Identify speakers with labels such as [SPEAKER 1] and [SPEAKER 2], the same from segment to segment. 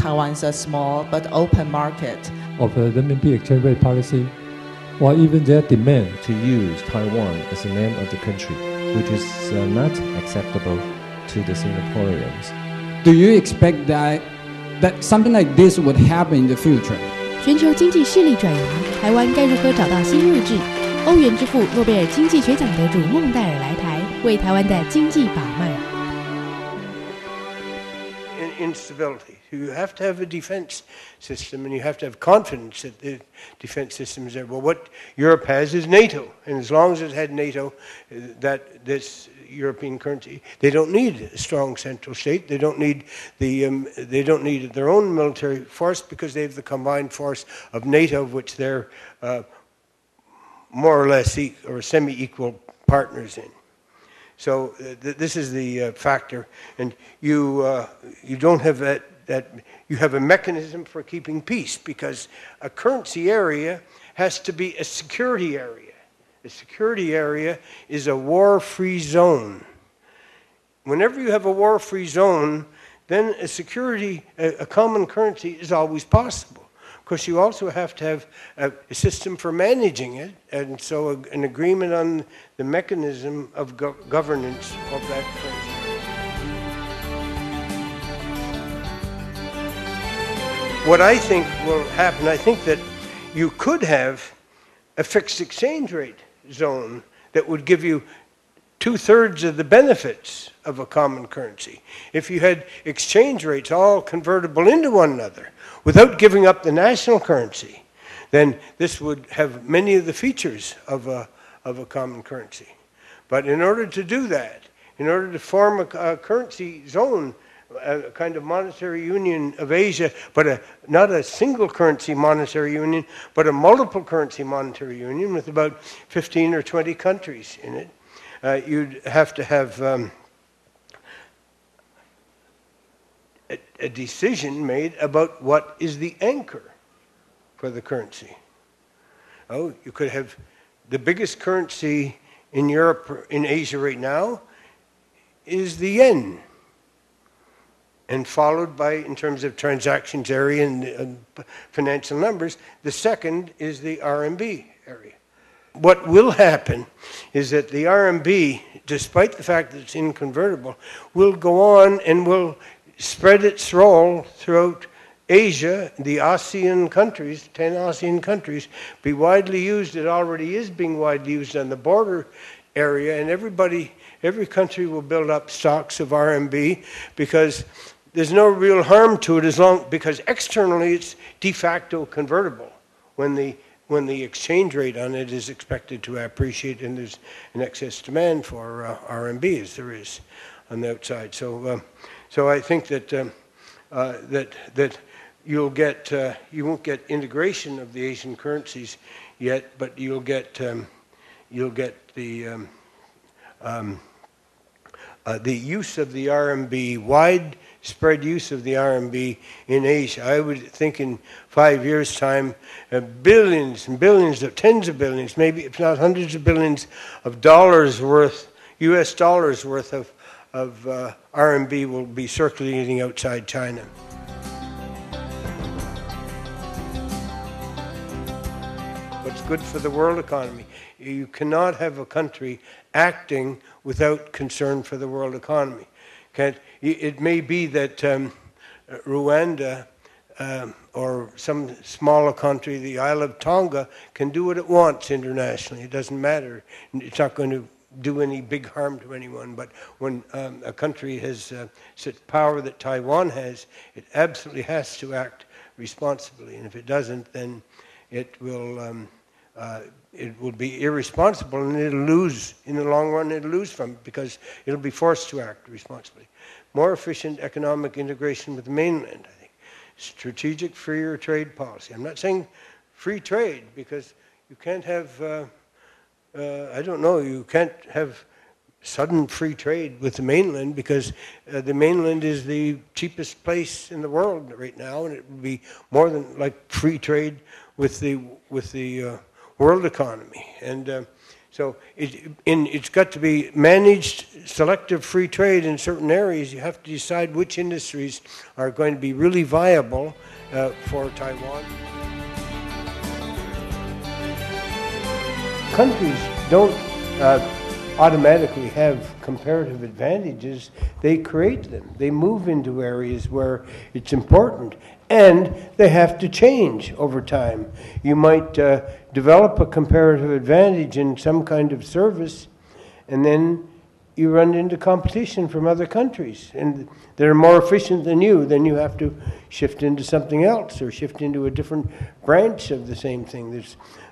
[SPEAKER 1] Taiwan's a small but open market.
[SPEAKER 2] Of the renminbi exchange rate policy, or even their demand
[SPEAKER 3] to use Taiwan as the name of the country, which is not acceptable to the Singaporeans.
[SPEAKER 4] Do you expect that something like this would happen in the future?
[SPEAKER 5] 全球经济势力转移，台湾该如何找到新位置？欧元之父、诺贝尔经济学奖得主孟岱尔来台，为台湾的经济把脉。
[SPEAKER 6] Instability. You have to have a defense system, and you have to have confidence that the defense system is there. Well, what Europe has is NATO, and as long as it had NATO, this European currency, they don't need a strong central state. They don't need their own military force because they have the combined force of NATO, of which they're more or less or semi-equal partners in. So this is the factor, and you don't have that. You have a mechanism for keeping peace because a currency area has to be a security area. A security area is a war-free zone. Whenever you have a war-free zone, then a common currency is always possible. Of course, you also have to have a system for managing it, and so an agreement on the mechanism of governance of that currency. What I think will happen, I think that you could have a fixed exchange rate zone that would give you 2/3 of the benefits of a common currency. If you had exchange rates all convertible into one another without giving up the national currency, then this would have many of the features of a common currency. But in order to do that, in order to form a currency zone, a kind of monetary union of Asia, but not a single currency monetary union, but a multiple currency monetary union with about 15 or 20 countries in it, you'd have to have a decision made about what is the anchor for the currency. Oh, you could have the biggest currency in Europe, in Asia right now, is the yen, and followed by, in terms of transactions area and financial numbers, the second is the RMB area. What will happen is that the RMB, despite the fact that it's inconvertible, will go on and will spread its role throughout Asia, the ASEAN countries, 10 ASEAN countries, be widely used. It already is being widely used on the border area, and every country will build up stocks of RMB because there's no real harm to it because externally it's de facto convertible when the exchange rate on it is expected to appreciate and there's an excess demand for RMB as there is on the outside. So I think that that you won't get integration of the Asian currencies yet, but you'll get the use of the RMB, widespread use of the RMB in Asia. I would think in 5 years' time, billions and billions of tens of billions, maybe if not hundreds of billions of dollars worth, US dollars worth of RMB will be circulating outside China. What's good for the world economy? You cannot have a country acting without concern for the world economy. It may be that Rwanda or some smaller country, the Isle of Tonga, can do what it wants internationally. It doesn't matter. It's not going to do any big harm to anyone, but when a country has such power that Taiwan has, it absolutely has to act responsibly, and if it doesn't, then it will be irresponsible, and it'll lose in the long run. It'll lose from it because it'll be forced to act responsibly. More efficient economic integration with the mainland, I think. Strategic freer trade policy. I'm not saying free trade because you can't have. You can't have sudden free trade with the mainland because the mainland is the cheapest place in the world right now, and it would be more than like free trade with the world economy. And So it's got to be managed selective free trade in certain areas. You have to decide which industries are going to be really viable for Taiwan. Countries don't automatically have comparative advantages. They create them. They move into areas where it's important, and they have to change over time. You might develop a comparative advantage in some kind of service, and then you run into competition from other countries, and they're more efficient than you. Then you have to shift into something else or shift into a different branch of the same thing.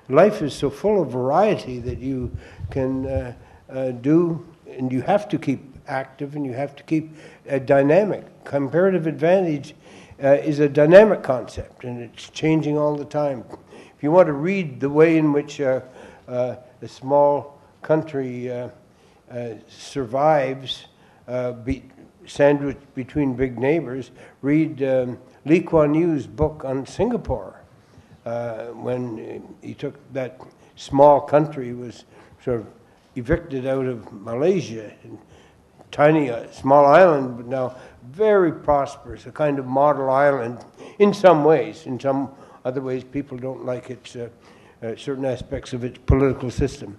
[SPEAKER 6] Life is so full of variety that you can do, and you have to keep active, and you have to keep dynamic. Comparative advantage is a dynamic concept, and it's changing all the time. If you want to read the way in which a small country survives, sandwiched between big neighbors, read Lee Kuan Yew's book on Singapore. When he took that small country, was sort of evicted out of Malaysia, and tiny, small island, but now very prosperous, a kind of model island in some ways. In some other ways, people don't like its certain aspects of its political system,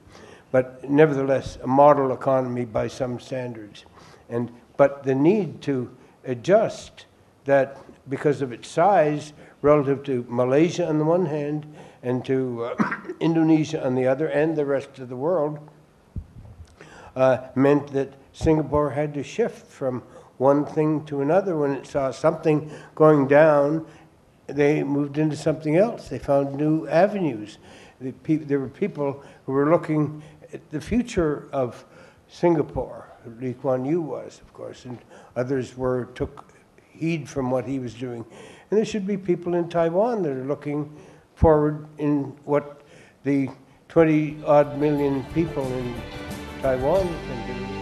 [SPEAKER 6] but nevertheless, a model economy by some standards. But the need to adjust that because of its size relative to Malaysia on the one hand and to Indonesia on the other, and the rest of the world, meant that Singapore had to shift from one thing to another. When it saw something going down, they moved into something else. They found new avenues. There were people who were looking at the future of Singapore. Lee Kuan Yew was, of course, and others took heed from what he was doing. And there should be people in Taiwan that are looking forward in what the 20-odd million people in Taiwan can do.